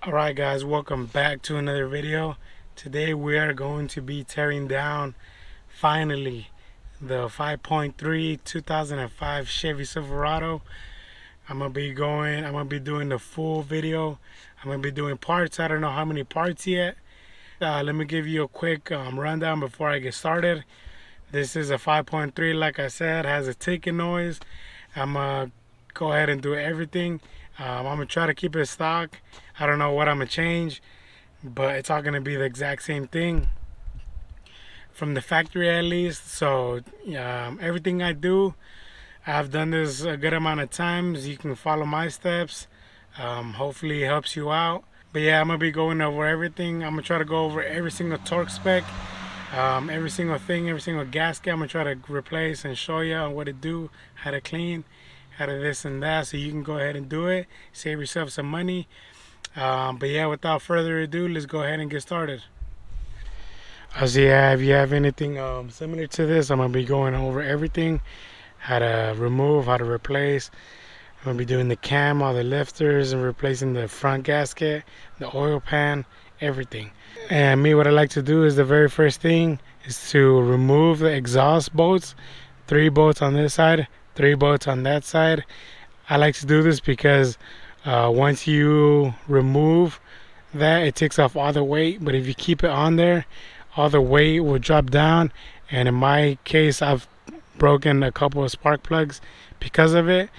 Alright guys, welcome back to another video. Today we are going to be tearing down, finally, the 5.3 2005 Chevy Silverado. I'm going to be doing the full video. I'm going to be doing parts. I don't know how many parts yet. Let me give you a quick rundown before I get started. This is a 5.3, like I said, has a ticking noise. I'm going to go ahead and do everything. I'm going to try to keep it stock. I don't know what I'm going to change, but it's all going to be the exact same thing from the factory at least. So everything I do, I've done this a good amount of times. You can follow my steps. Hopefully it helps you out. But yeah, I'm going to be going over everything. I'm going to try to go over every single torque spec, every single thing, every single gasket. I'm going to try to replace and show you what to do, how to clean, how to this and that, so you can go ahead and do it. Save yourself some money. But yeah, without further ado, let's go ahead and get started. So yeah, if you have anything similar to this, I'm going to be going over everything. How to remove, how to replace. I'm going to be doing the cam, all the lifters, and replacing the front gasket, the oil pan, everything. And me, what I like to do is the very first thing is to remove the exhaust bolts. 3 bolts on this side, 3 bolts on that side. I like to do this because once you remove that, it takes off all the weight. But if you keep it on there, all the weight will drop down. And in my case, I've broken a couple of spark plugs because of it.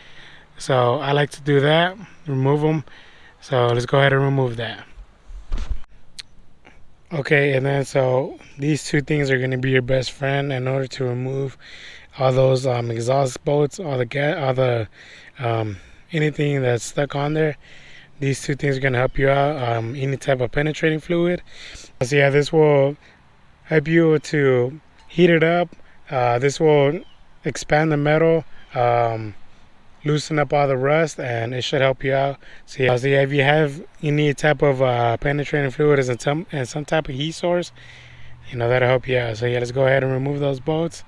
So I like to do that, remove them. So let's go ahead and remove that. Okay, and then so these 2 things are going to be your best friend in order to remove all those exhaust bolts, all the anything that's stuck on there. These 2 things are going to help you out. Any type of penetrating fluid. So yeah, this will help you to heat it up. This will expand the metal, loosen up all the rust, and it should help you out. So yeah, if you have any type of penetrating fluid and some type of heat source, that'll help you out. So yeah, let's go ahead and remove those bolts.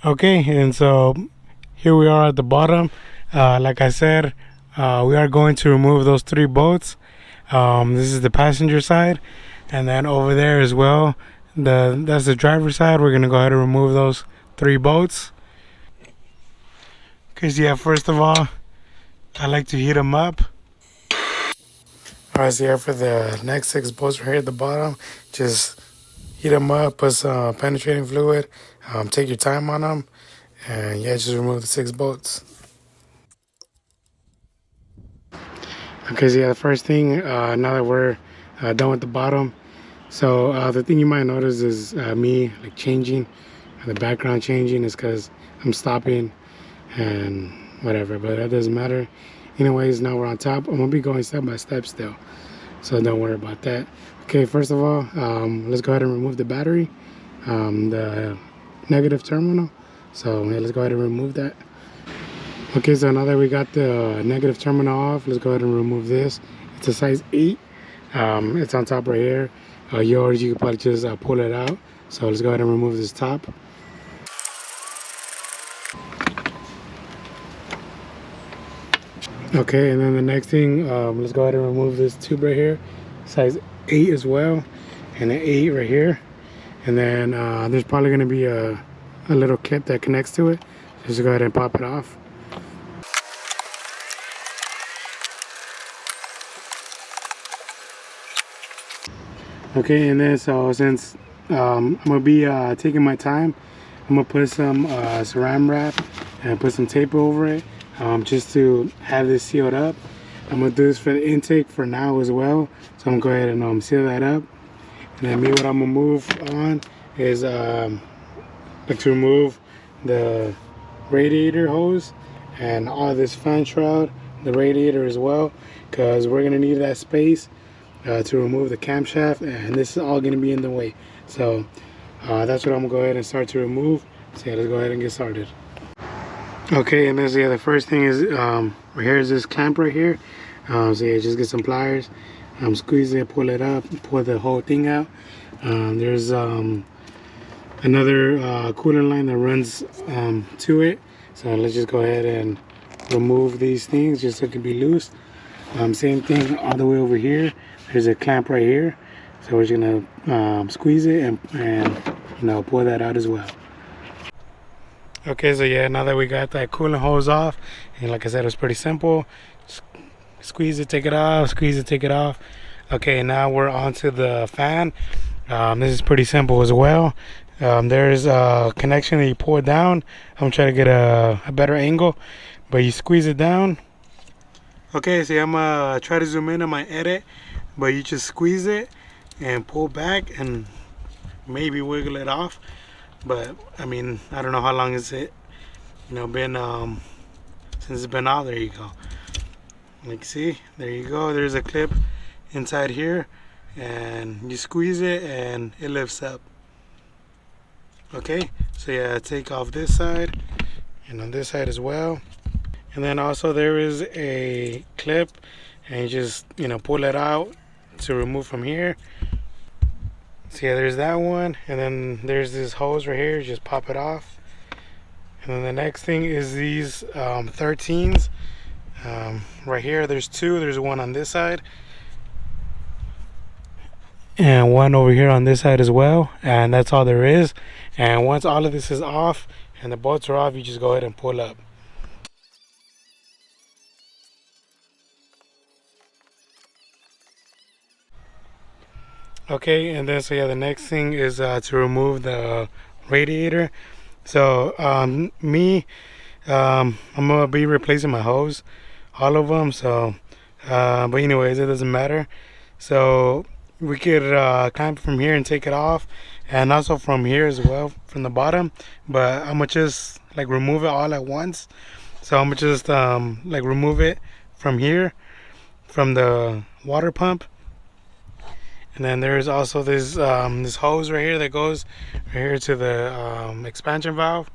Okay, and so here we are at the bottom. Like I said, we are going to remove those 3 bolts. This is the passenger side, and then over there as well, that's the driver's side. We're gonna go ahead and remove those 3 bolts. Because yeah, first of all, I like to heat them up. Alright, so yeah, for the next 6 bolts right here at the bottom, just heat them up, put some penetrating fluid, take your time on them, and yeah, just remove the 6 bolts. Okay, so yeah, the first thing, now that we're done with the bottom, so the thing you might notice is me like changing, the background changing is because I'm stopping and whatever, but that doesn't matter. Anyways, now we're on top. I'm gonna be going step by step still, so don't worry about that. Okay, first of all, let's go ahead and remove the battery, the negative terminal. So yeah, let's go ahead and remove that. Okay, so now that we got the negative terminal off, let's go ahead and remove this. It's a size 8. It's on top right here. Yours, you can probably just pull it out. So let's go ahead and remove this top. Okay, and then the next thing, let's go ahead and remove this tube right here, size 8 as well, and an 8 right here. And then there's probably going to be a little clip that connects to it. Just go ahead and pop it off. Okay, and then so since I'm going to be taking my time, I'm going to put some saran wrap and put some tape over it. Just to have this sealed up. I'm gonna do this for the intake for now as well, so I'm gonna go ahead and seal that up. And then what I'm gonna move on is like to remove the radiator hose and all this fan shroud, the radiator as well, because we're gonna need that space to remove the camshaft, and this is all gonna be in the way. So that's what I'm gonna go ahead and start to remove. So yeah, let's go ahead and get started. Okay, and then so yeah, the first thing is right here is this clamp right here. So yeah, just get some pliers, squeeze it, pull it up, pull the whole thing out. There's another coolant line that runs to it. So let's just go ahead and remove these things just so it can be loose. Same thing all the way over here. There's a clamp right here, so we're just gonna squeeze it and pull that out as well. Okay, so yeah, now that we got that coolant hose off, and like I said, it was pretty simple. Squeeze it, take it off, squeeze it, take it off. Okay, now we're on to the fan. This is pretty simple as well. There's a connection that you pull down. I'm trying to get a better angle, but you squeeze it down. Okay, so I'm gonna try to zoom in on my edit, but you just squeeze it and pull back and maybe wiggle it off. But I mean, I don't know how long is it, been since it's been out. There you go. Like, see, there you go. There's a clip inside here, and you squeeze it and it lifts up. Okay, so yeah, take off this side and on this side as well. And then also there is a clip, and you just pull it out to remove from here. So yeah, there's that one, and then there's this hose right here. Just pop it off. And then the next thing is these 13s. Right here, there's two. There's one on this side and one over here on this side as well, and that's all there is. And once all of this is off and the bolts are off, you just go ahead and pull up. Okay, and then so yeah, the next thing is to remove the radiator. So I'm gonna be replacing my hose, all of them. So but anyways, it doesn't matter. So we could clamp from here and take it off, and also from here as well, from the bottom. But I'm gonna just like remove it all at once. So I'm gonna just like remove it from here, from the water pump. And then there's also this this hose right here that goes right here to the expansion valve,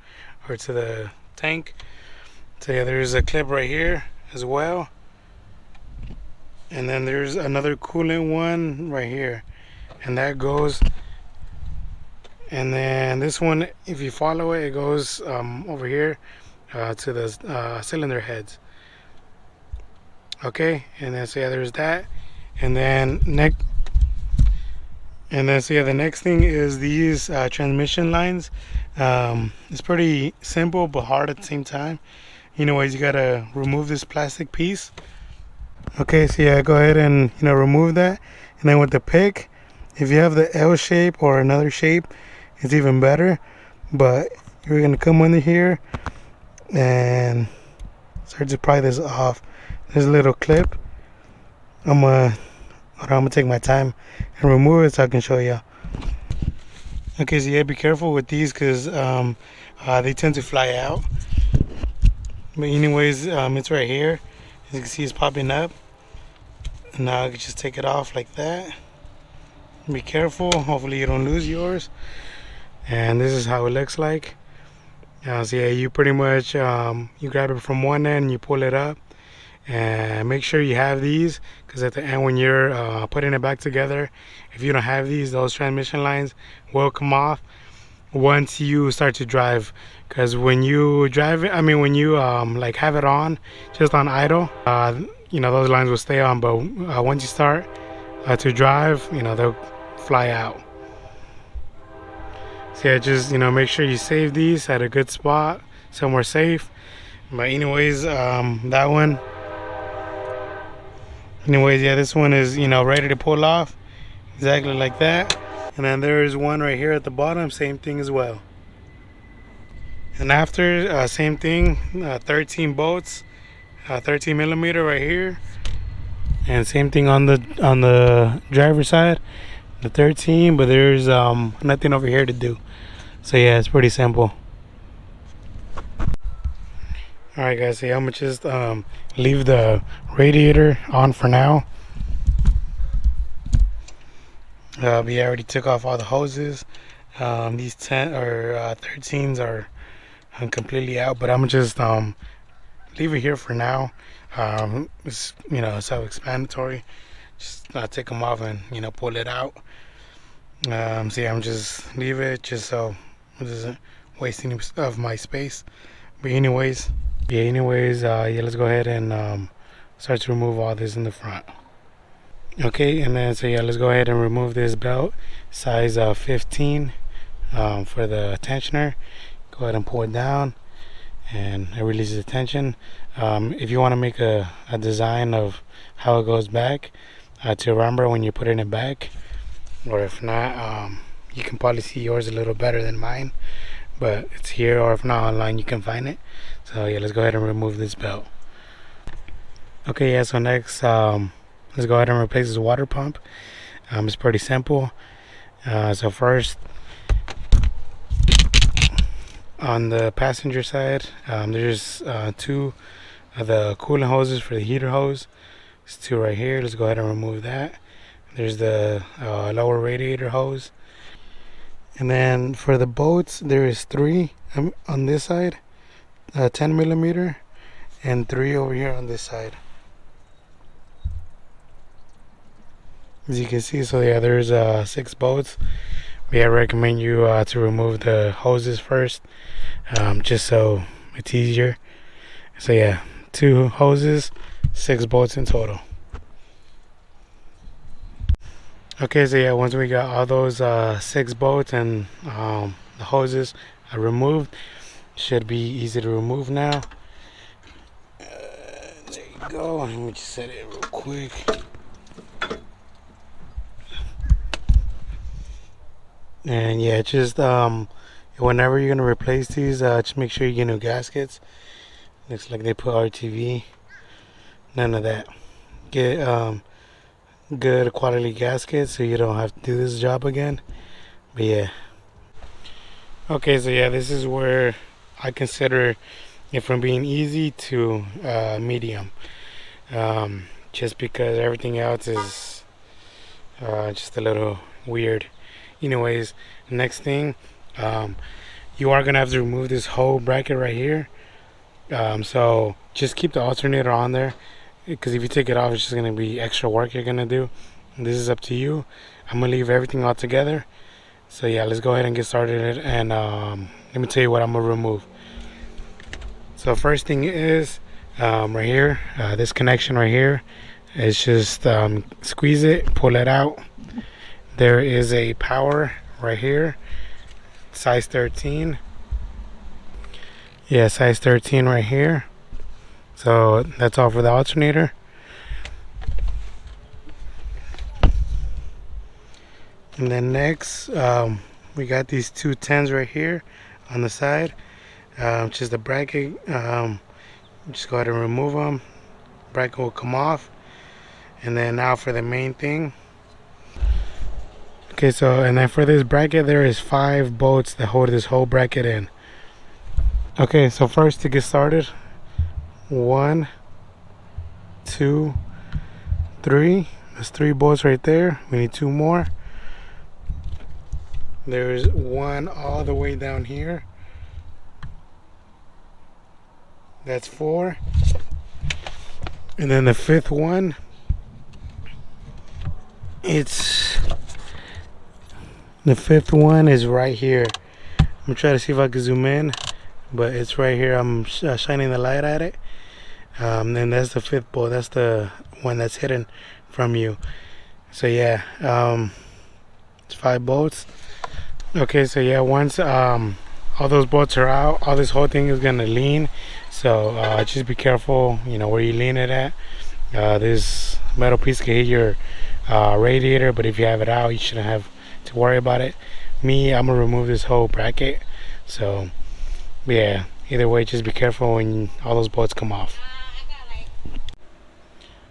or to the tank. So yeah, there's a clip right here as well. And then there's another coolant one right here, and that goes. And then this one, if you follow it, it goes over here to the cylinder heads. Okay, and then so yeah, there's that. And then so yeah, the next thing is these transmission lines. It's pretty simple but hard at the same time. Anyways, you gotta remove this plastic piece. Okay, so yeah, go ahead and remove that. And then with the pick, if you have the L shape or another shape, it's even better. But you're gonna come under here and start to pry this off. There's a little clip. I'm gonna take my time and remove it so I can show you. Okay, so yeah, be careful with these because they tend to fly out. But anyways, it's right here. As you can see, it's popping up. And now I can just take it off like that. Be careful, hopefully you don't lose yours. And this is how it looks like. So yeah, you pretty much you grab it from one end and you pull it up. And make sure you have these, because at the end when you're putting it back together, if you don't have these, those transmission lines will come off once you start to drive. Because when you drive it, when you like have it on just on idle, those lines will stay on. But once you start to drive, they'll fly out. So yeah, just make sure you save these at a good spot, somewhere safe. But anyways, that one. Anyways, yeah, this one is ready to pull off, exactly like that. And then there is one right here at the bottom, same thing as well. And after, same thing, 13 bolts, 13 millimeter right here, and same thing on the driver's side, the 13. But there's nothing over here to do. So yeah, it's pretty simple. Alright guys, so yeah, I'm gonna just leave the radiator on for now. We already took off all the hoses. These 10 or 13s are completely out, but I'm gonna just leave it here for now. It's self-explanatory. Just take them off and pull it out. So yeah, I'm just leave it just so it doesn't waste any of my space. But anyways, yeah, let's go ahead and start to remove all this in the front. Okay, and then so yeah, let's go ahead and remove this belt, size 15 for the tensioner. Go ahead and pull it down, and it releases the tension. If you want to make a design of how it goes back to remember when you put it back, or if not, you can probably see yours a little better than mine, but it's here, or if not online you can find it. So yeah, let's go ahead and remove this belt. Okay, yeah, so next let's go ahead and replace this water pump. It's pretty simple. So first, on the passenger side, there's two of the coolant hoses for the heater hose. There's two right here. Let's go ahead and remove that. There's the lower radiator hose. And then for the bolts, there is three on this side, 10 millimeter, and three over here on this side. As you can see, so yeah, there's 6 bolts. I recommend you to remove the hoses first, just so it's easier. So yeah, 2 hoses, 6 bolts in total. Okay, so yeah, once we got all those 6 bolts and the hoses removed, should be easy to remove now. There you go. Let me just set it real quick. And yeah, just whenever you're gonna replace these, just make sure you get new gaskets. Looks like they put RTV. None of that. Get good quality gaskets so you don't have to do this job again. But yeah. Okay, so yeah, this is where I consider it from being easy to medium. Just because everything else is just a little weird. Anyways, next thing, you are gonna have to remove this whole bracket right here. So just keep the alternator on there, because if you take it off, it's just gonna be extra work you're gonna do. And this is up to you. I'm gonna leave everything all together. So yeah, let's go ahead and get started. And let me tell you what I'm gonna remove. So first thing is right here, this connection right here. It's just squeeze it, pull it out. There is a power right here, size 13. Yeah, size 13 right here. So that's all for the alternator. And then next, we got these 2 10s right here on the side, which is the bracket. Just go ahead and remove them. Bracket will come off. And then now for the main thing. Okay, so and then for this bracket, there is 5 bolts that hold this whole bracket in. Okay, so first to get started, 1, 2, 3. There's 3 bolts right there. We need 2 more. There's 1 all the way down here. That's 4. And then the 5th one, the 5th one is right here. I'm gonna try to see if I can zoom in, but it's right here. I'm shining the light at it. Then that's the 5th bolt. That's the one that's hidden from you. So yeah, it's 5 bolts. Okay, so yeah, once all those bolts are out, all this whole thing is gonna lean. So just be careful, you know, where you lean it at. This metal piece can hit your radiator, but if you have it out, you shouldn't have to worry about it. I'm gonna remove this whole bracket. So yeah, either way, just be careful when all those bolts come off.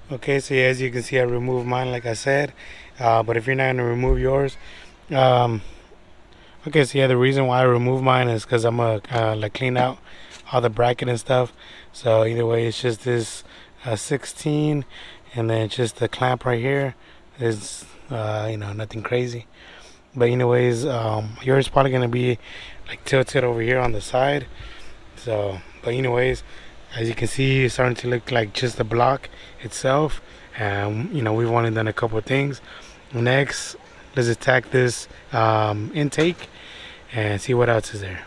Okay, so yeah, as you can see, I removed mine like I said, but if you're not gonna remove yours, okay, so yeah, the reason why I removed mine is because I'm gonna like clean out all the bracket and stuff. So either way, it's just this 16, and then just the clamp right here is you know, nothing crazy. But anyways, yours is probably gonna be like tilted over here on the side. So, but anyways, as you can see, it's starting to look like just the block itself. And you know, we've only done a couple of things. Next, let's attack this intake and see what else is there.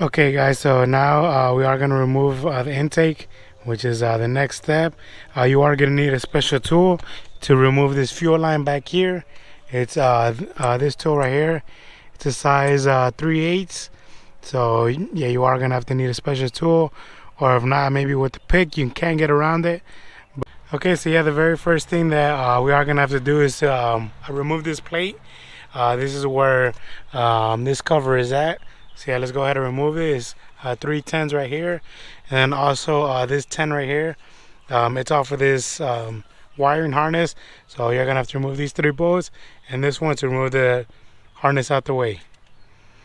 Okay guys, so now we are going to remove the intake, which is the next step. You are going to need a special tool to remove this fuel line back here. It's this tool right here. It's a size 3/8. So yeah, you are going to have to need a special tool, or if not, maybe with the pick you can get around it. Okay, so yeah, the very first thing that we are going to have to do is remove this plate. This is where this cover is at. So yeah, let's go ahead and remove it. It's 310s right here, and also this 10 right here. It's off of this wiring harness, so you're gonna have to remove these 3 bolts and this one to remove the harness out the way.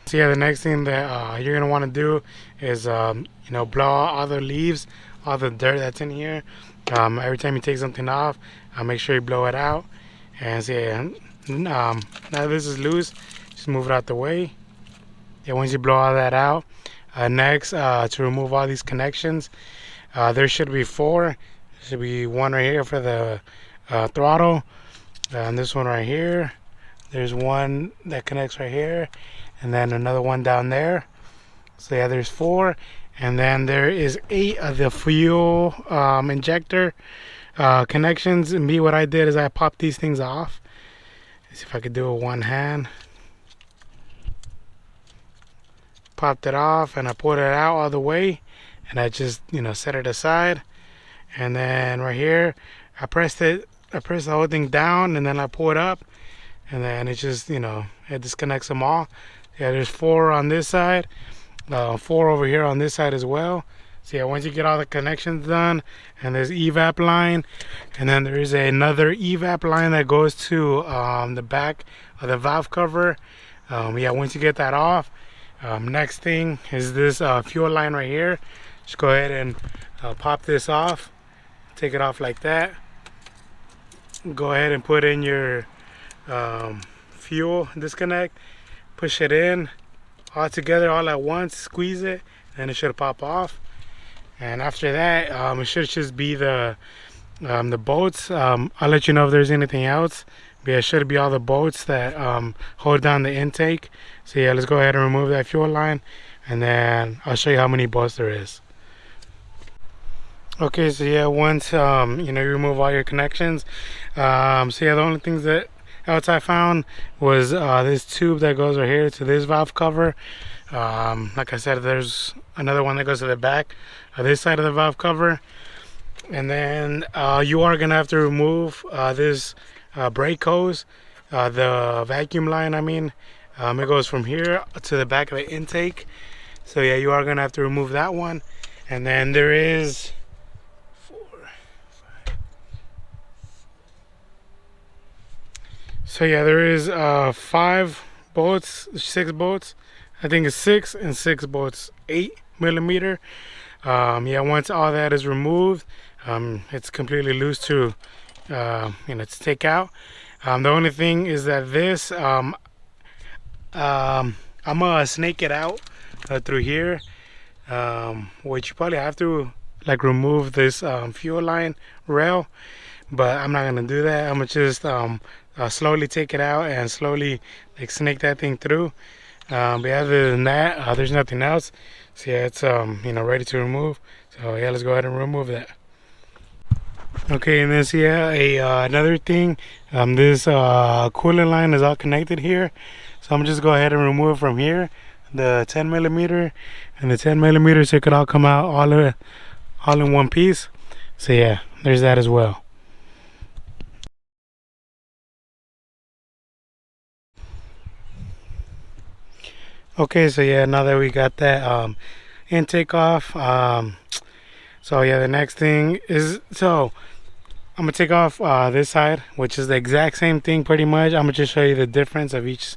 So yeah, the next thing that you're gonna want to do is you know, blow out all the leaves, all the dirt that's in here. Every time you take something off, make sure you blow it out. And so yeah, now this is loose, just move it out the way. Yeah, once you blow all that out, next to remove all these connections, there should be 4. There should be one right here for the throttle, and this one right here. There's one that connects right here, and then another one down there. So yeah, there's 4, and then there is 8 of the fuel injector connections. And me, what I did is I popped these things off. Let's see if I could do it with one hand. Popped it off and I pulled it out all the way, and I just, you know, set it aside. And then right here I pressed the whole thing down, and then I pull it up, and then it just, you know, it disconnects them all. Yeah, there's 4 on this side, 4 over here on this side as well. So yeah, once you get all the connections done, and there's evap line, and then there is another evap line that goes to the back of the valve cover. Yeah, once you get that off, next thing is this fuel line right here. Just go ahead and pop this off, take it off like that. Go ahead and put in your fuel disconnect, push it in all together all at once, squeeze it, and it should pop off. And after that, it should just be the bolts. I'll let you know if there's anything else, but yeah, it should be all the bolts that hold down the intake. So yeah, let's go ahead and remove that fuel line, and then I'll show you how many bolts there is. Okay, so yeah, once you know, you remove all your connections, so yeah, the only things that else I found was this tube that goes right here to this valve cover. Like I said, there's another one that goes to the back of this side of the valve cover, and then you are gonna have to remove this brake hose, the vacuum line, I mean. It goes from here to the back of the intake. So yeah, you are gonna have to remove that one. And then there is 4, 5. So yeah, there is 5 bolts, 6 bolts. I think it's 6 and 6 bolts, 8mm. Yeah, once all that is removed, it's completely loose to you know, to take out. The only thing is that this I'm gonna snake it out through here, which you probably have to like remove this fuel line rail, but I'm not gonna do that. I'm gonna just slowly take it out and slowly like snake that thing through. But other than that, there's nothing else. So yeah, it's you know, ready to remove. So yeah, let's go ahead and remove that. Okay, and then so yeah, another thing, this coolant line is all connected here. So I'm just go ahead and remove from here the 10mm and the 10mm, so it could all come out all in one piece. So yeah, there's that as well. Okay, so yeah, now that we got that intake off, so yeah, the next thing is, so I'm gonna take off this side, which is the exact same thing pretty much. I'm gonna just show you the difference of each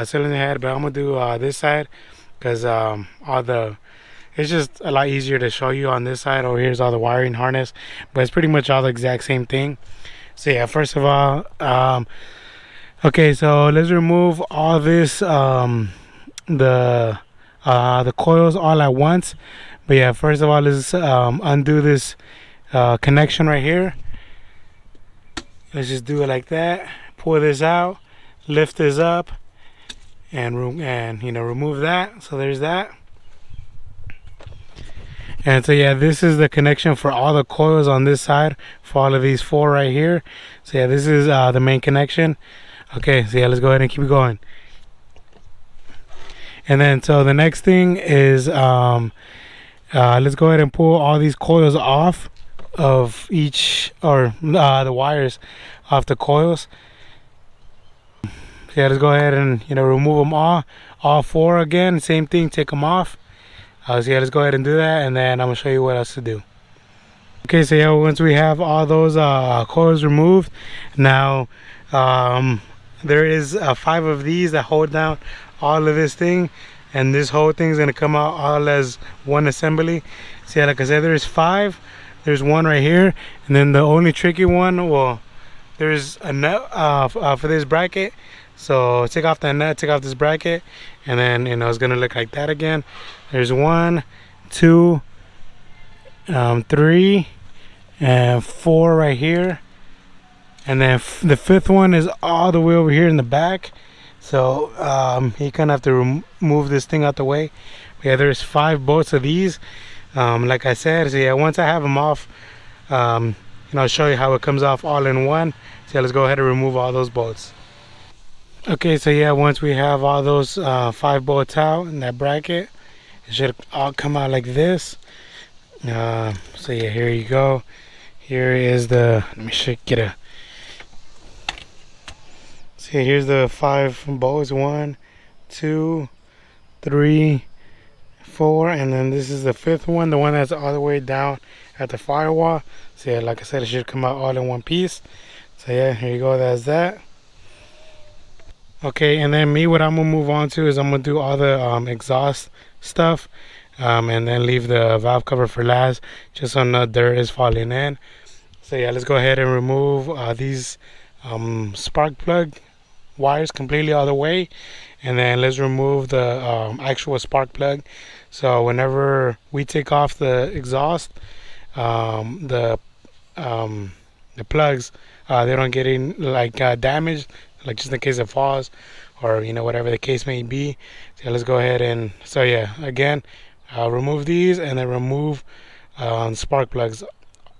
cylinder head, but I'm gonna do this side because it's just a lot easier to show you on this side. Over here's all the wiring harness, but it's pretty much all the exact same thing. So yeah, first of all, okay, so let's remove all this the coils all at once. But yeah, first of all, let's undo this connection right here. Let's just do it like that. Pull this out, lift this up, and you know, remove that. So there's that. And so yeah, this is the connection for all the coils on this side for all of these 4 right here. So yeah, this is the main connection. Okay, so yeah, let's go ahead and keep going. And then so the next thing is let's go ahead and pull all these coils off of each, or the wires off the coils. So yeah, let's go ahead and remove them all 4 again. Same thing, take them off. So yeah, let's go ahead and do that, and then I'm gonna show you what else to do. Okay, so yeah, once we have all those coils removed, now there is 5 of these that hold down all of this thing, and this whole thing is gonna come out all as one assembly. So yeah, like I said, there's 5. There's 1 right here, and then the only tricky one, well, there's a nut for this bracket. So take off that nut, take off this bracket, and then it's gonna look like that again. There's 1, 2, 3, and 4 right here, and then the 5th one is all the way over here in the back. So you kind of have to remove this thing out the way. But yeah, there's 5 bolts of these. Like I said, so yeah, once I have them off, I'll show you how it comes off all in one. So yeah, let's go ahead and remove all those bolts. Okay, so yeah, once we have all those 5 bolts out in that bracket, it should all come out like this. So yeah, here you go. Here is the, let me get a, see, here's the 5 bolts. 1, 2, 3, 4, and then this is the 5th one, the one that's all the way down at the firewall. So yeah, like I said, it should come out all in one piece. So yeah, here you go, that's that. Okay, and then what I'm gonna move on to is I'm gonna do all the exhaust stuff, and then leave the valve cover for last, just so no dirt is falling in. So yeah, let's go ahead and remove these spark plug wires completely all the way, and then let's remove the actual spark plug. So whenever we take off the exhaust, the plugs, they don't get in damaged, like just in case it falls, or whatever the case may be. So let's go ahead and, so yeah, again, remove these, and then remove spark plugs,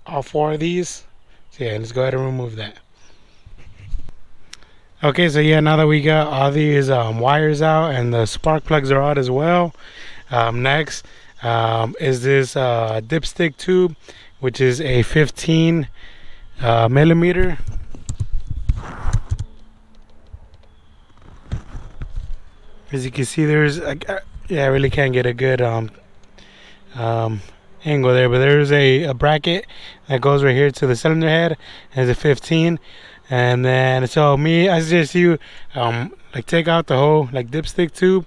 all 4 of these. So yeah, let's go ahead and remove that. Okay, so yeah, now that we got all these wires out and the spark plugs are out as well, next is this dipstick tube, which is a 15 millimeter. As you can see, there's yeah, I really can't get a good angle there, but there's a bracket that goes right here to the cylinder head, and it's a 15. And then so I suggest you take out the whole dipstick tube,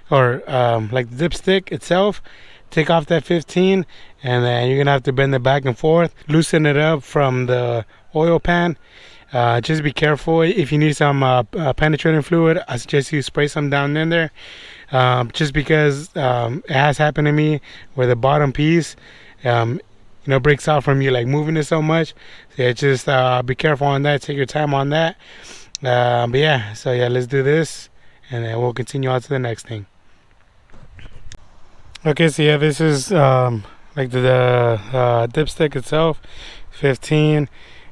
or the dipstick itself. Take off that 15, and then you're gonna have to bend it back and forth, loosen it up from the oil pan. Just be careful. If you need some penetrating fluid, I suggest you spray some down in there, just because it has happened to me where the bottom piece breaks out from you moving it so much. So yeah, just be careful on that, take your time on that. But yeah, so yeah, let's do this, and then we'll continue on to the next thing. Okay, so yeah, this is the dipstick itself, 15.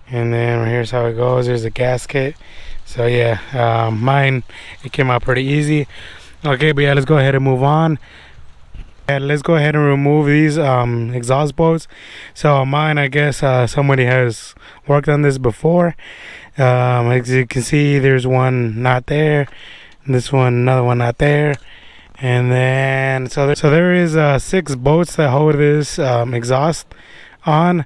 And then here's how it goes. There's a gasket. So yeah, mine, it came out pretty easy. Okay, but yeah, let's go ahead and move on. And let's go ahead and remove these exhaust bolts. So mine, I guess somebody has worked on this before. As you can see, there's one not there, this one, another one not there, and then so there is 6 bolts that hold this exhaust on.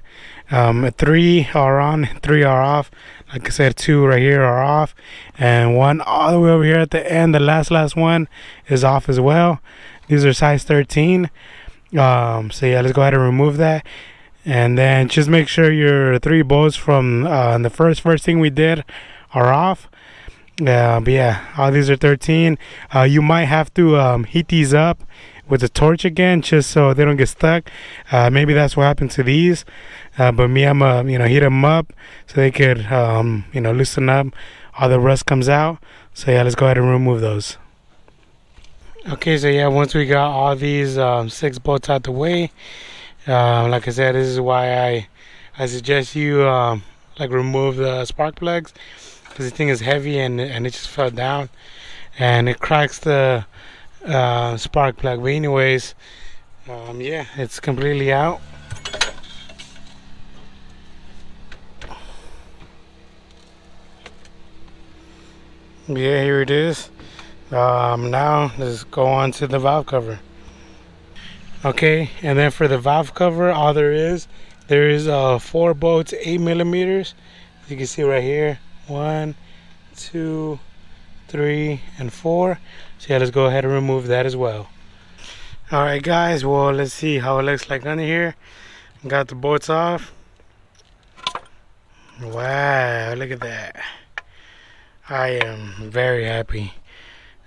3 are on, 3 are off. Like I said, 2 right here are off, and 1 all the way over here at the end, the last one, is off as well. These are size 13. So yeah, let's go ahead and remove that, and then just make sure your 3 bolts from the first thing we did are off. But yeah, all these are 13. You might have to heat these up with a torch again, just so they don't get stuck. Maybe that's what happened to these. But me, I'm heat them up so they could loosen up, all the rust comes out. So yeah, let's go ahead and remove those. Okay, so yeah, once we got all these 6 bolts out the way, Like I said, this is why I suggest you like remove the spark plugs, because the thing is heavy and it just fell down and it cracks the spark plug. But anyways, yeah, it's completely out. Yeah, here it is. Now let's go on to the valve cover. Okay, and then for the valve cover, all there is 4 bolts, 8 millimeters. You can see right here, 1, 2, 3, and 4. So yeah, let's go ahead and remove that as well. All right, guys. Well, let's see how it looks like under here. Got the bolts off. Wow, look at that. I am very happy.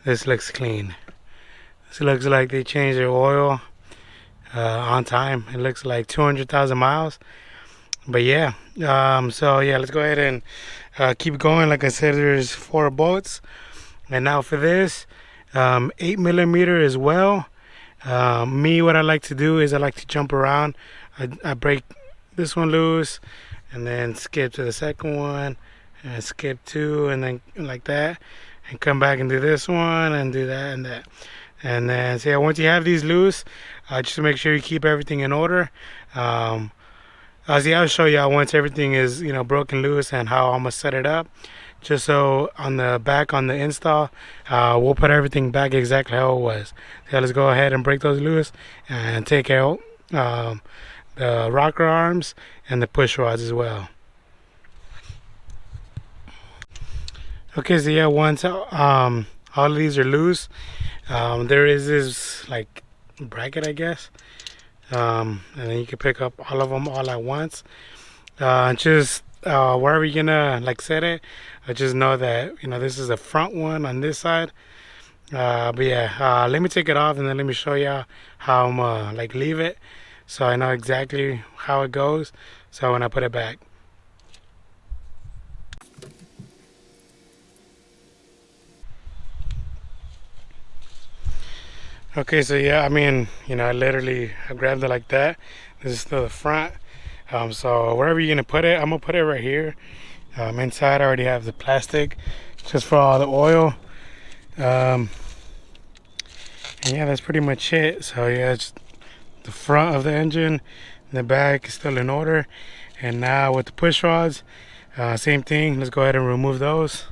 This looks clean. This looks like they changed their oil on time. It looks like 200,000 miles. But yeah, so yeah, let's go ahead and keep going. Like I said, there's 4 bolts. And now for this, 8 millimeter as well. Me, what I like to do is I like to jump around. I break this one loose and then skip to the second one and skip 2 and then like that, and come back and do this one and do that and that. And then so yeah, once you have these loose, just make sure you keep everything in order. I'll show you once everything is broken loose and how I'm gonna set it up, just so on the back on the install we'll put everything back exactly how it was. So let's go ahead and break those loose and take out the rocker arms and the push rods as well. Okay, so yeah, once all of these are loose, there is this like bracket, I guess, and then you can pick up all of them all at once. Just wherever you're gonna like set it, I just know that this is the front one on this side. But yeah, let me take it off and then let me show you how I'm like leave it, so I know exactly how it goes. So when I put it back. Okay, so yeah, I mean, I grabbed it like that. This is still the front. So wherever you're gonna put it, I'm gonna put it right here. Inside, I already have the plastic, just for all the oil. And yeah, that's pretty much it. So yeah, it's the front of the engine, and the back is still in order. And now with the push rods, same thing. Let's go ahead and remove those.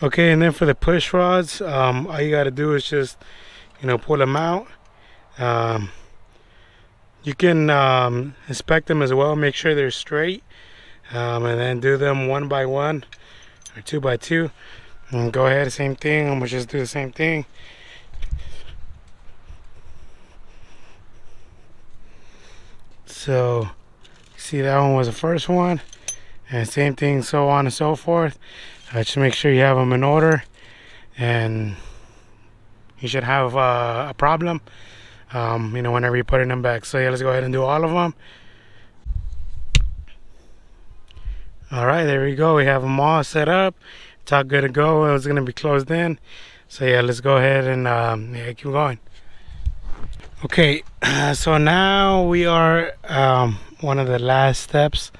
Okay, and then for the push rods, all you gotta do is just pull them out. You can inspect them as well, make sure they're straight, and then do them 1 by 1 or 2 by 2, and go ahead, same thing. I'm gonna just do the same thing. So see, that one was the first one, and same thing, so on and so forth. Just make sure you have them in order, and you should have a problem whenever you're putting them back. So yeah, let's go ahead and do all of them. All right, there we go. We have them all set up. It's all good to go. It was gonna be closed in. So yeah, let's go ahead and yeah, keep going. Okay, so now we are one of the last steps,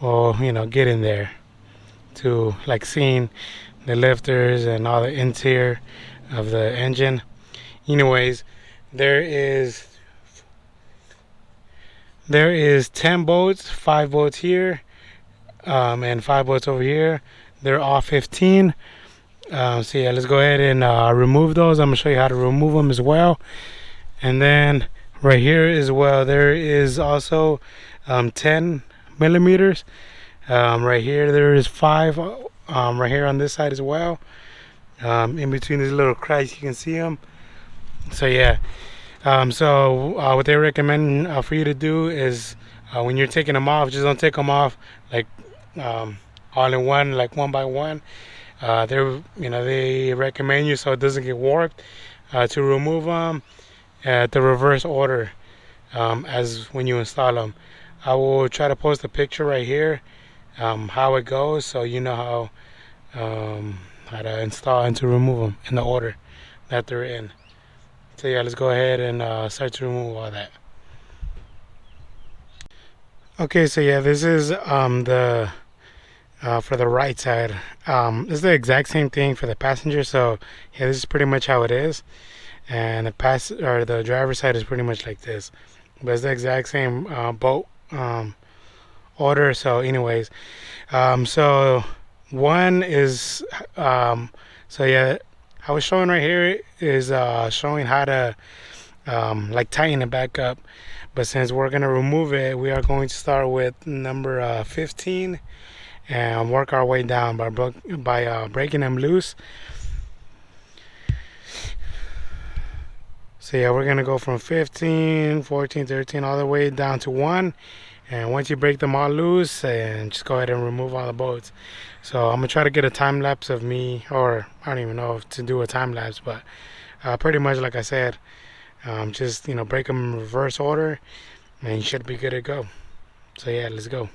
or getting there to like seeing the lifters and all the interior of the engine. Anyways, there is 10 bolts, 5 bolts here, and 5 bolts over here. They're all 15. So yeah, let's go ahead and remove those. I'm gonna show you how to remove them as well. And then right here as well, there is also 10 millimeters. Right here there is 5 right here on this side as well. In between these little cracks, you can see them. So yeah, what they recommend for you to do is when you're taking them off, just don't take them off like all in one, like 1 by 1. They recommend you, so it doesn't get warped, to remove them at the reverse order as when you install them. I will try to post a picture right here how it goes, so you know how to install and to remove them in the order that they're in. So yeah, let's go ahead and start to remove all that. Okay, so yeah, this is the for the right side. This is the exact same thing for the passenger. So yeah, this is pretty much how it is, and the driver's side is pretty much like this. But it's the exact same boat order. So anyways, so one is so yeah, I was showing right here is showing how to like tighten it back up. But since we're gonna remove it, we are going to start with number 15 and work our way down by breaking them loose. So yeah, we're gonna go from 15, 14, 13, all the way down to 1. And once you break them all loose, and just go ahead and remove all the bolts. So I'm gonna try to get a time lapse of me, or I don't even know if to do a time lapse, but pretty much like I said, just break them in reverse order, and you should be good to go. So yeah, let's go.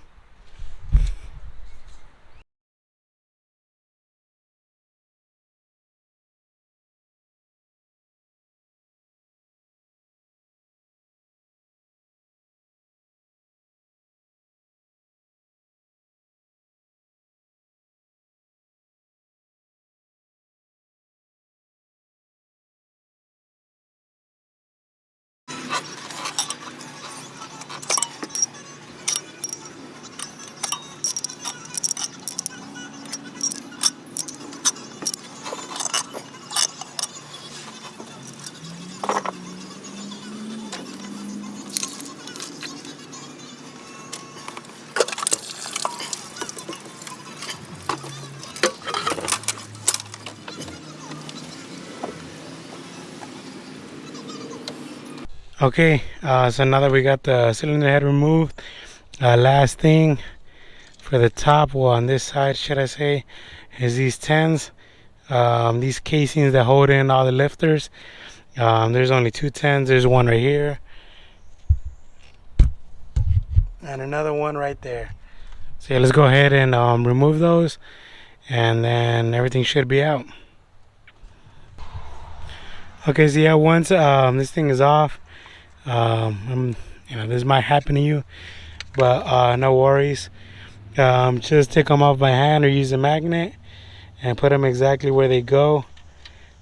Okay, so now that we got the cylinder head removed, last thing for the top, well, on this side, should I say, is these 10s, these casings that hold in all the lifters. There's only 2 10s. There's one right here, and another one right there. So yeah, let's go ahead and remove those, and then everything should be out. Okay, so yeah, once this thing is off, this might happen to you, but no worries. Just take them off by hand or use a magnet and put them exactly where they go.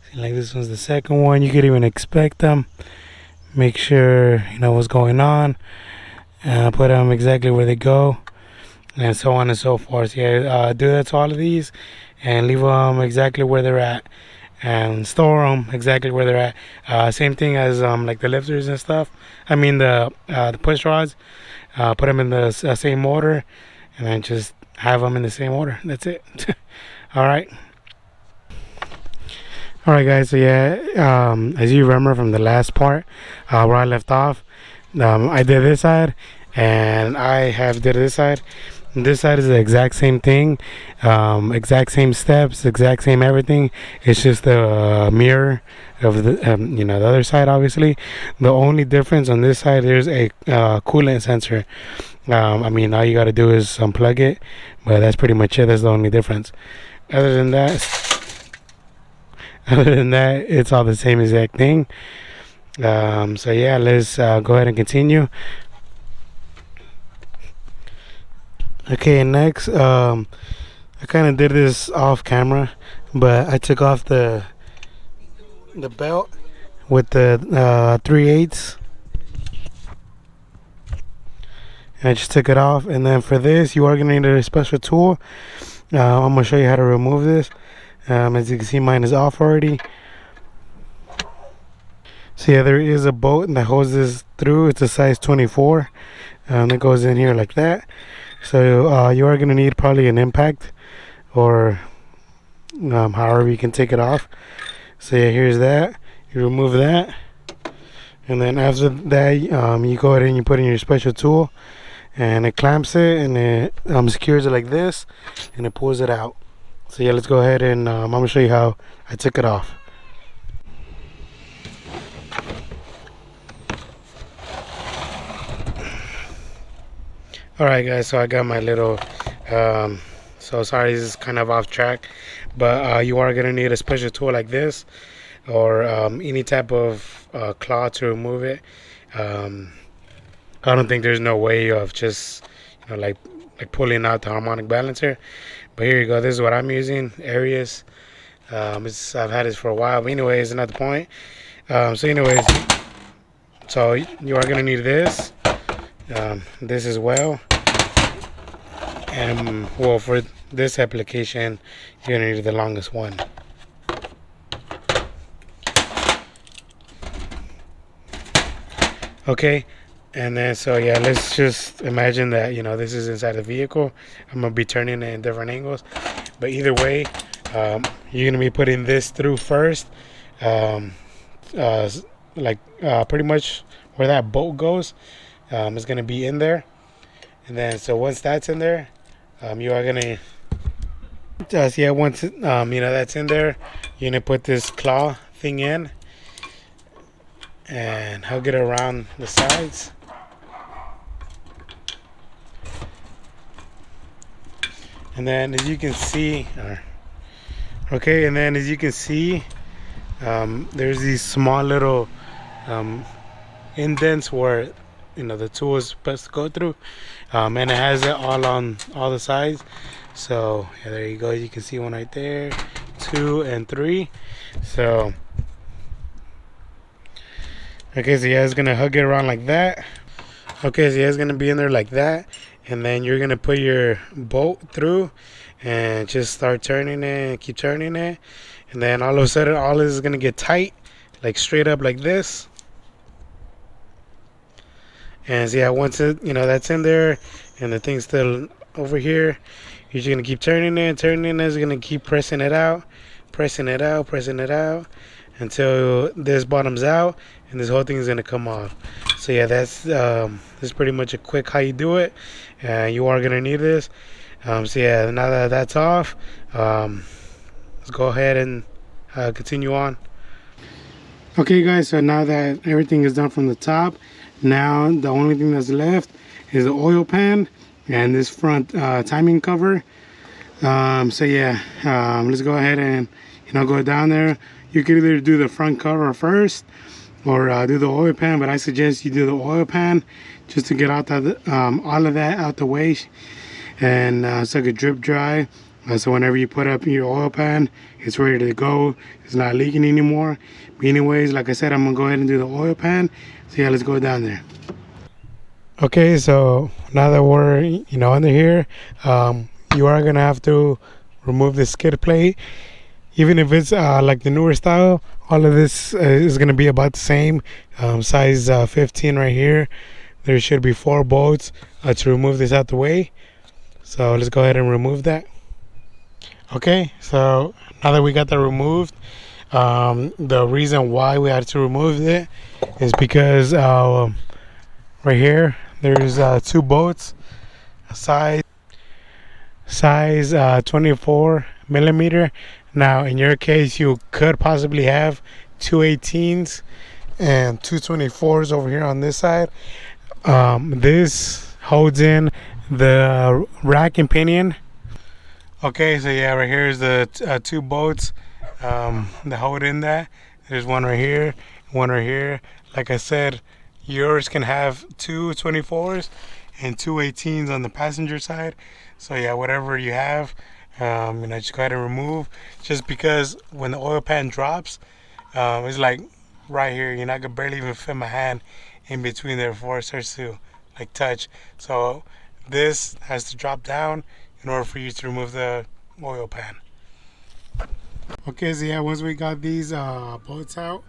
See, like this one's the second one. You could even inspect them, make sure you know what's going on, put them exactly where they go, and so on and so forth. Yeah, do that to all of these and leave them exactly where they're at, and store them exactly where they're at. Same thing as like the lifters and stuff. I mean the push rods. Put them in the same order, and then just have them in the same order. That's it. All right. All right, guys. So yeah, as you remember from the last part where I left off, I did this side, and I have did this side. This side is the exact same thing, exact same steps, exact same everything. It's just the mirror of the the other side. Obviously, the only difference on this side, there's a coolant sensor. I mean, all you got to do is unplug it, but that's pretty much it. That's the only difference. Other than that, it's all the same exact thing. So yeah, let's go ahead and continue. Okay, next, I kind of did this off camera, but I took off the belt with the 3/8. And I just took it off, and then for this, you are gonna need a special tool. I'm gonna show you how to remove this. As you can see, mine is off already. So yeah, there is a bolt that holds this through. It's a size 24. It goes in here like that. So you are gonna need probably an impact, or however you can take it off. So yeah, here's that. You remove that, and then after that, you go ahead and you put in your special tool, and it clamps it, and it secures it like this, and it pulls it out. So yeah, let's go ahead and I'm gonna show you how I took it off. Alright guys, so I got my little so sorry, this is kind of off track, but you are gonna need a special tool like this, or any type of claw to remove it. I don't think there's no way of just like pulling out the harmonic balancer. But here you go. This is what I'm using. Arius. I've had this for a while. But anyways, it's not the point. So anyways, so you are gonna need this. This as well. And well, for this application, you're gonna need the longest one. Okay, and then so yeah, let's just imagine that, you know, this is inside the vehicle. I'm gonna be turning it in different angles, but either way, you're gonna be putting this through first, pretty much where that bolt goes, is gonna be in there, and then so once that's in there, you are gonna once that's in there, you're gonna put this claw thing in and hug it around the sides. And then as you can see, there's these small little indents where, you know, the tool is supposed to go through, and it has it all on all the sides. So yeah, there you go. You can see one right there, 2 and 3. So okay, so yeah, it's gonna hug it around like that. Okay, so yeah, it's gonna be in there like that, and then you're gonna put your bolt through and just start turning it and keep turning it, and then all of a sudden all this is gonna get tight, like straight up like this. And so yeah, once it, you know, that's in there and the thing's still over here, you're just gonna keep turning it, it's gonna keep pressing it out until this bottoms out and this whole thing is gonna come off. So yeah, that's this is pretty much a quick how you do it. You are gonna need this. So yeah, now that that's off, let's go ahead and continue on. Okay guys, so now that everything is done from the top, now the only thing that's left is the oil pan and this front timing cover. So yeah, let's go ahead and, you know, go down there. You could either do the front cover first or do the oil pan, but I suggest you do the oil pan just to get out that all of that out the way, and so it could drip dry. So whenever you put up your oil pan, it's ready to go. It's not leaking anymore. But anyways, like I said, I'm gonna go ahead and do the oil pan. So yeah, let's go down there. Okay, so now that we're, you know, under here, you are gonna have to remove the skid plate. Even if it's like the newer style, all of this is gonna be about the same. Size 15 right here. There should be 4 bolts to remove this out the way. So let's go ahead and remove that. Okay, so now that we got that removed, the reason why we had to remove it is because right here there's 2 bolts, size 24 millimeter. Now in your case, you could possibly have 2 18s and 2 24s over here on this side. This holds in the rack and pinion. Okay, so yeah, right here is the 2 bolts that hold in that. There's one right here, one right here. Like I said, yours can have 2 24s and 2 18s on the passenger side. So yeah, whatever you have, you know, just go ahead and remove. Just because when the oil pan drops, it's like right here. You're not gonna barely even fit my hand in between there before it starts to like touch. So this has to drop down in order for you to remove the oil pan. Okay, so yeah, once we got these bolts out,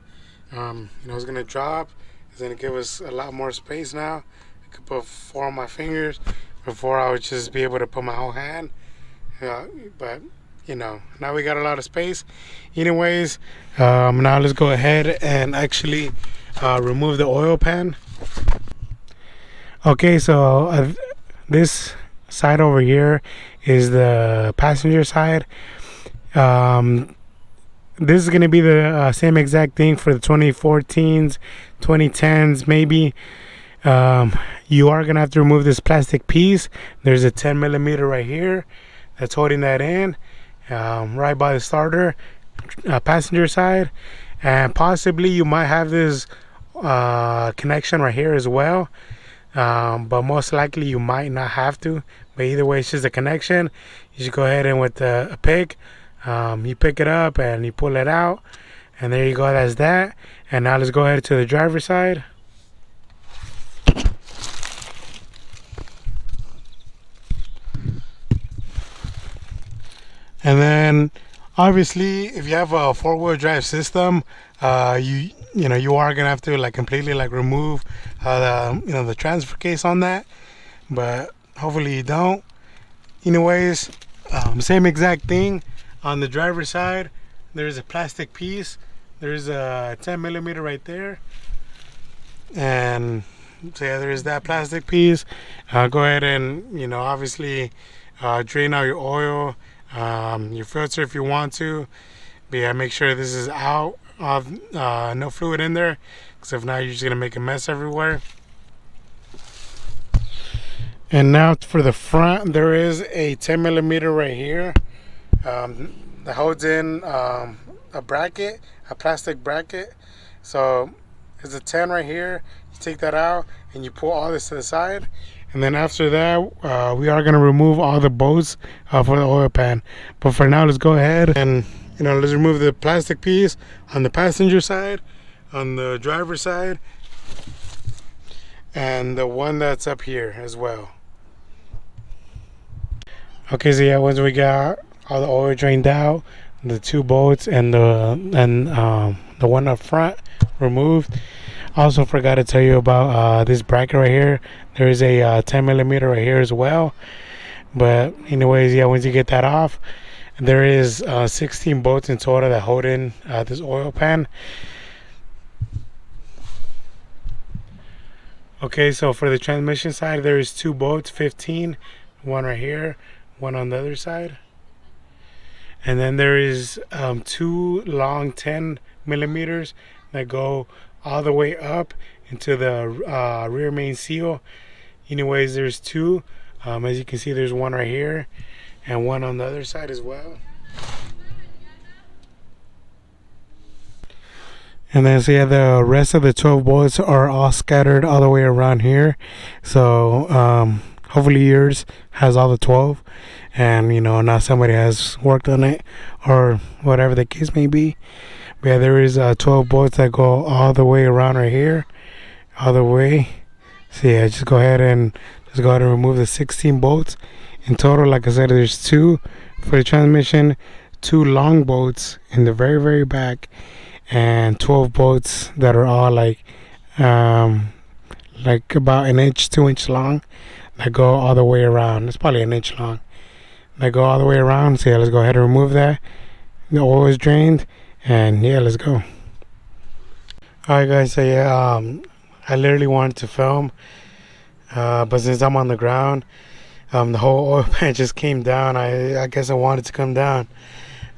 you know, it's gonna drop. It's gonna give us a lot more space now. I could put 4 on my fingers. Before I would just be able to put my whole hand. But you know, now we got a lot of space. Anyways, now let's go ahead and actually remove the oil pan. Okay, so this side over here is the passenger side. This is going to be the same exact thing for the 2014s, 2010s maybe. You are going to have to remove this plastic piece. There's a 10 millimeter right here that's holding that in, right by the starter, passenger side. And possibly you might have this connection right here as well. but most likely you might not have to. But either way, it's just a connection. You just go ahead and with a pick, you pick it up and you pull it out, and there you go. That's that. And now let's go ahead to the driver's side. And then obviously if you have a four-wheel drive system, you are gonna have to like completely like remove the transfer case on that, but hopefully you don't. Anyways, same exact thing on the driver's side. There's a plastic piece. There's a 10mm right there, and so yeah, there's that plastic piece. Go ahead and obviously drain out your oil, your filter if you want to, but yeah, make sure this is out of no fluid in there, because if not, you're just gonna make a mess everywhere. And now for the front, there is a 10mm right here that holds in a bracket, a plastic bracket. So there's a 10 right here. You take that out and you pull all this to the side. And then after that, we are going to remove all the bolts for the oil pan. But for now, let's go ahead and let's remove the plastic piece on the passenger side, on the driver's side, and the one that's up here as well. Okay, so yeah, once we got all the oil drained out, the two bolts and the one up front removed. Also forgot to tell you about this bracket right here. There is a 10mm right here as well. But anyways, yeah, once you get that off, there is 16 bolts in total that hold in this oil pan. Okay, so for the transmission side, there is 2 bolts, 15, one right here, one on the other side. And then there is 2 long 10mm that go all the way up into the rear main seal. Anyways, there's 2. As you can see, there's one right here and one on the other side as well. And then so yeah, the rest of the 12 bolts are all scattered all the way around here. So hopefully yours has all the 12, and now somebody has worked on it or whatever the case may be. But yeah, there is 12 bolts that go all the way around right here, all the way. So yeah, just go ahead and remove the 16 bolts in total. Like I said, there's 2 for the transmission, 2 long bolts in the very, very back, and 12 bolts that are all like about an inch, 2 inch long, that go all the way around. It's probably an inch long. That go all the way around. So yeah, let's go ahead and remove that. The oil is drained, and yeah, let's go. Alright guys, so yeah, I literally wanted to film, but since I'm on the ground, the whole oil pan just came down. I guess I wanted to come down.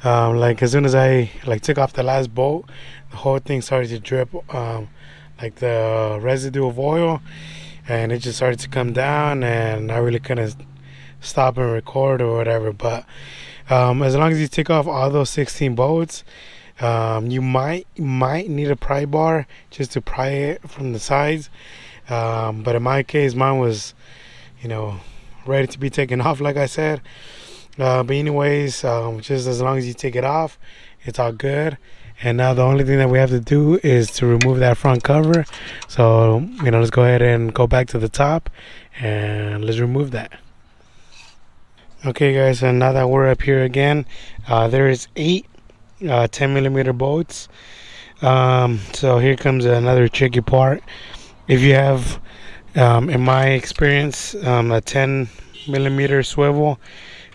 Like as soon as I took off the last bolt, the whole thing started to drip like the residue of oil, and it just started to come down, and I really couldn't stop and record or whatever. But as long as you take off all those 16 bolts, you might need a pry bar just to pry it from the sides. But in my case, mine was ready to be taken off, like I said. But anyways, just as long as you take it off, it's all good. And now the only thing that we have to do is to remove that front cover. So let's go ahead and go back to the top and let's remove that. Okay guys, and now that we're up here again, there is 8 10mm bolts. So here comes another tricky part. If you have in my experience a 10mm swivel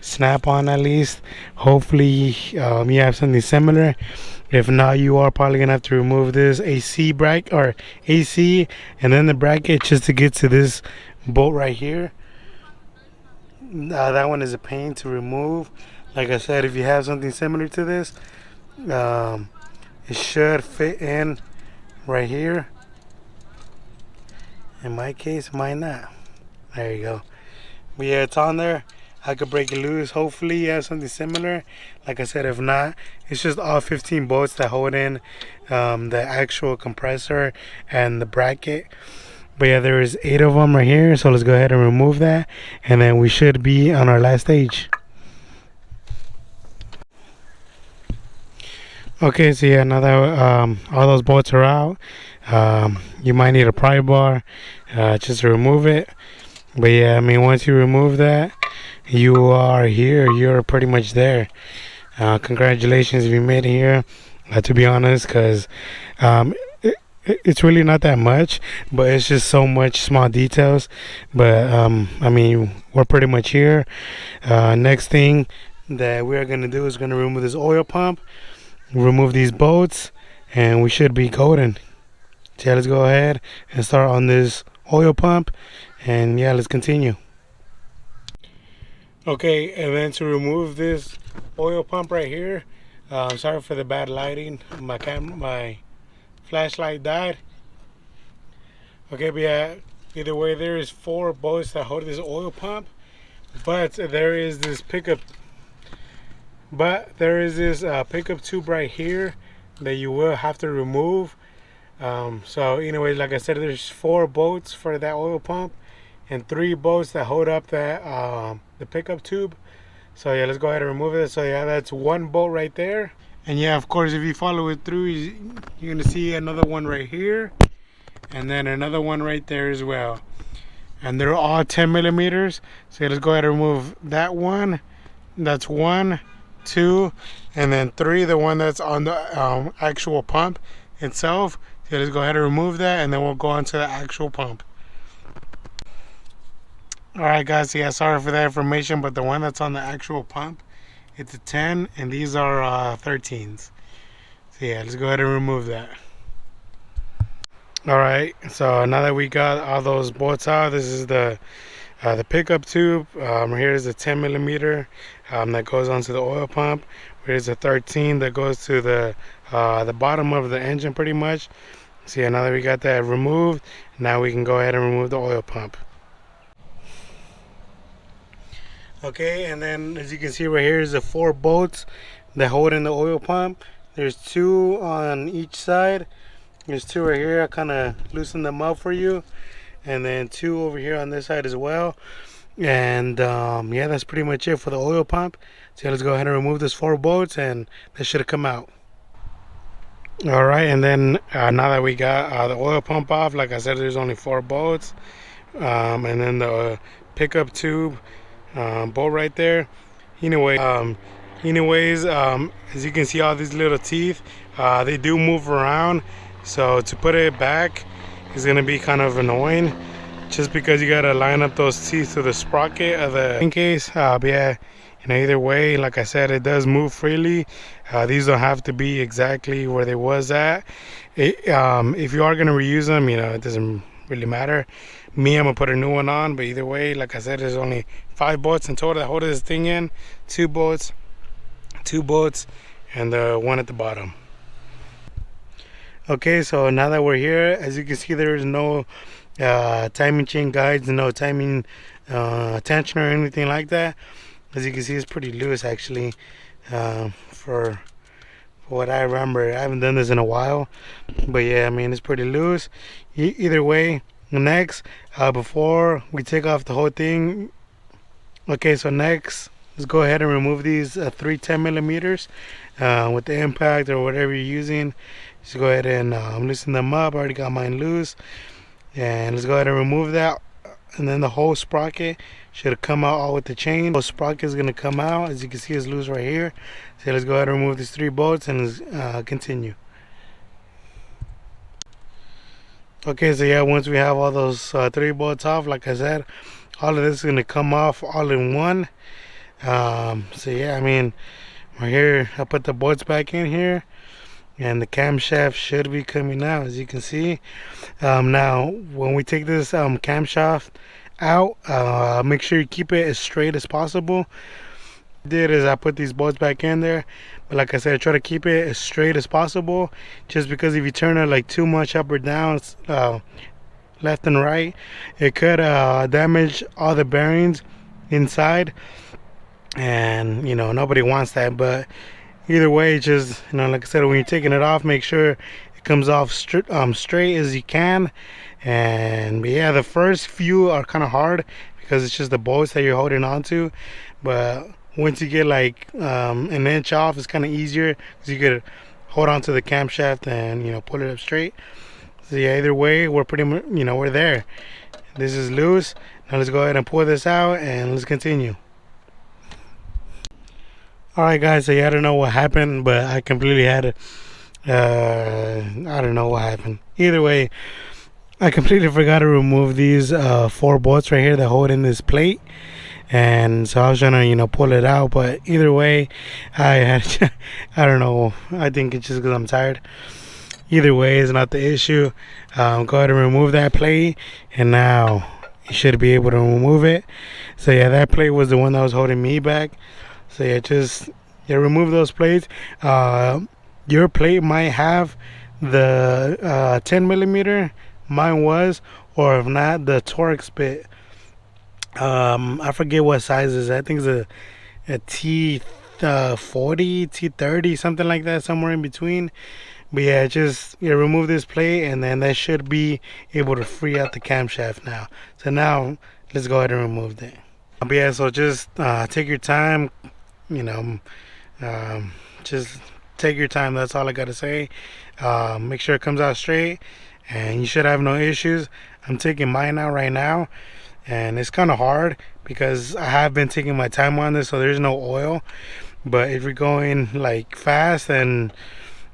snap on, at least, hopefully you have something similar. If not, you are probably gonna have to remove this AC bracket or AC and then the bracket just to get to this bolt right here. That one is a pain to remove. Like I said, if you have something similar to this, it should fit in right here. In my case, it might not. There you go. But yeah, it's on there. I could break it loose. Hopefully you have something similar. Like I said, if not, it's just all 15 bolts that hold in the actual compressor and the bracket. But yeah, there is 8 of them right here, so let's go ahead and remove that, and then we should be on our last stage. Okay, so yeah, now that all those bolts are out, you might need a pry bar just to remove it. But yeah, I mean, once you remove that, you are here. You're pretty much there. Congratulations if you made it here. To be honest, because it's really not that much, but it's just so much small details. But I mean, we're pretty much here. Next thing that we are gonna do is gonna remove this oil pump, remove these bolts, and we should be golden. So yeah, let's go ahead and start on this oil pump, and yeah, let's continue. Okay, and then to remove this oil pump right here, sorry for the bad lighting, my flashlight died. Okay, but yeah, either way, there is 4 bolts that hold this oil pump, but there is this pickup tube right here that you will have to remove. So anyway, like I said, there's 4 bolts for that oil pump and 3 bolts that hold up that the pickup tube. So yeah, let's go ahead and remove it. So yeah, that's 1 bolt right there. And yeah, of course, if you follow it through, you're gonna see another one right here, and then another one right there as well. And they're all 10 millimeters. So yeah, let's go ahead and remove that one. That's 1, 2, and then 3, the one that's on the actual pump itself. So let's go ahead and remove that, and then we'll go on to the actual pump. Alright guys, yeah, sorry for that information, but the one that's on the actual pump, it's a 10, and these are 13s. So yeah, let's go ahead and remove that. Alright, so now that we got all those bolts out, this is the pickup tube. Here's a 10 millimeter that goes onto the oil pump. Here's a 13 that goes to the bottom of the engine pretty much. So yeah, now that we got that removed, now we can go ahead and remove the oil pump. Okay, and then as you can see right here is the 4 bolts that hold in the oil pump. There's 2 on each side. There's 2 right here. I kind of loosened them up for you, and then 2 over here on this side as well. And yeah, that's pretty much it for the oil pump. So yeah, let's go ahead and remove those 4 bolts, and that should have come out. All right, and then now that we got the oil pump off, like I said, there's only 4 bolts, and then the pickup tube bolt right there. Anyways, as you can see, all these little teeth, they do move around, so to put it back is gonna be kind of annoying, just because you gotta line up those teeth to the sprocket of the case. But yeah, either way, like I said, it does move freely. These don't have to be exactly where they was at. If you are gonna reuse them, it doesn't really matter. Me, I'm gonna put a new one on, but either way, like I said, there's only 5 bolts in total that hold this thing in. 2 bolts, and the one at the bottom. Okay, so now that we're here, as you can see, there is no timing chain guides, no timing tension or anything like that. As you can see, it's pretty loose actually. For what I remember, I haven't done this in a while, but yeah, I mean, it's pretty loose. Either way, next, before we take off the whole thing, okay, so next, let's go ahead and remove these 3 10 millimeters with the impact or whatever you're using. Just go ahead and loosen them up. I already got mine loose, and let's go ahead and remove that. And then the whole sprocket should come out all with the chain. The sprocket is going to come out. As you can see, it's loose right here. So let's go ahead and remove these 3 bolts and continue. Okay, so yeah, once we have all those 3 bolts off, like I said, all of this is going to come off all in one. So yeah, I mean, right here, I put the bolts back in here, and the camshaft should be coming out, as you can see. Now, when we take this camshaft out, make sure you keep it as straight as possible. What I did is I put these bolts back in there, but like I said, I try to keep it as straight as possible, just because if you turn it like too much up or down, left and right, it could damage all the bearings inside, and nobody wants that. But either way, just like I said, when you're taking it off, make sure it comes off straight as you can. And yeah, the first few are kind of hard because it's just the bolts that you're holding on to, but once you get like an inch off, it's kind of easier because you could hold on to the camshaft and, you know, pull it up straight. So yeah, either way, we're pretty much, you know, we're there. This is loose. Now let's go ahead and pull this out and let's continue. Alright guys, so yeah, I don't know what happened, but I completely had it. I don't know what happened. Either way, I completely forgot to remove these 4 bolts right here that hold in this plate. And so I was trying to, you know, pull it out, but either way, I had I don't know, I think it's just because I'm tired. Either way is not the issue. Go ahead and remove that plate, and now you should be able to remove it. So yeah, that plate was the one that was holding me back. So yeah, just remove those plates. Your plate might have the 10 millimeter, mine was, or if not, the Torx bit. I forget what size is. I think it's a T40, T30, something like that, somewhere in between. But yeah, just remove this plate, and then that should be able to free out the camshaft now. So now let's go ahead and remove that. But yeah, so just take your time, you know, just take your time. That's all I gotta say. Make sure it comes out straight, and you should have no issues. I'm taking mine out right now, and it's kind of hard because I have been taking my time on this, so there's no oil. But if you're going like fast and,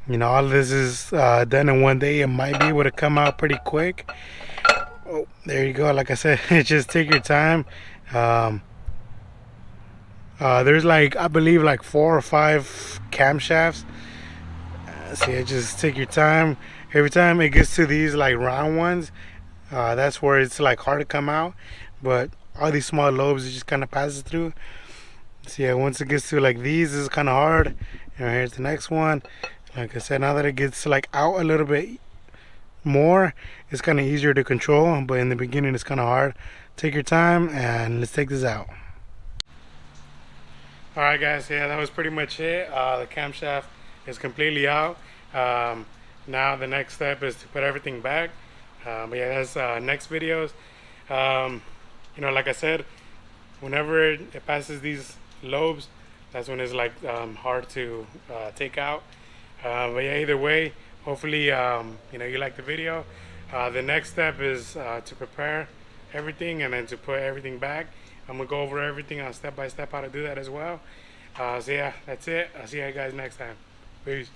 you know, all of this is done in one day, it might be able to come out pretty quick. Oh, there you go. Like I said, just take your time. There's like, I believe, like 4 or 5 camshafts. So yeah, just take your time. Every time it gets to these like round ones, that's where it's like hard to come out. But all these small lobes, it just kind of passes through. So yeah, once it gets to like these, this is kind of hard. And here's the next one. Like I said, now that it gets like out a little bit more, it's kind of easier to control. But in the beginning, it's kind of hard. Take your time, and let's take this out. Alright guys, yeah, that was pretty much it. The camshaft is completely out. Now the next step is to put everything back. But yeah, that's next videos. You know, like I said, whenever it passes these lobes, that's when it's like hard to take out. But yeah, either way, hopefully you know, you like the video. The next step is to prepare everything and then to put everything back. I'm gonna go over everything on step by step how to do that as well. So yeah, that's it. I'll see you guys next time. Peace.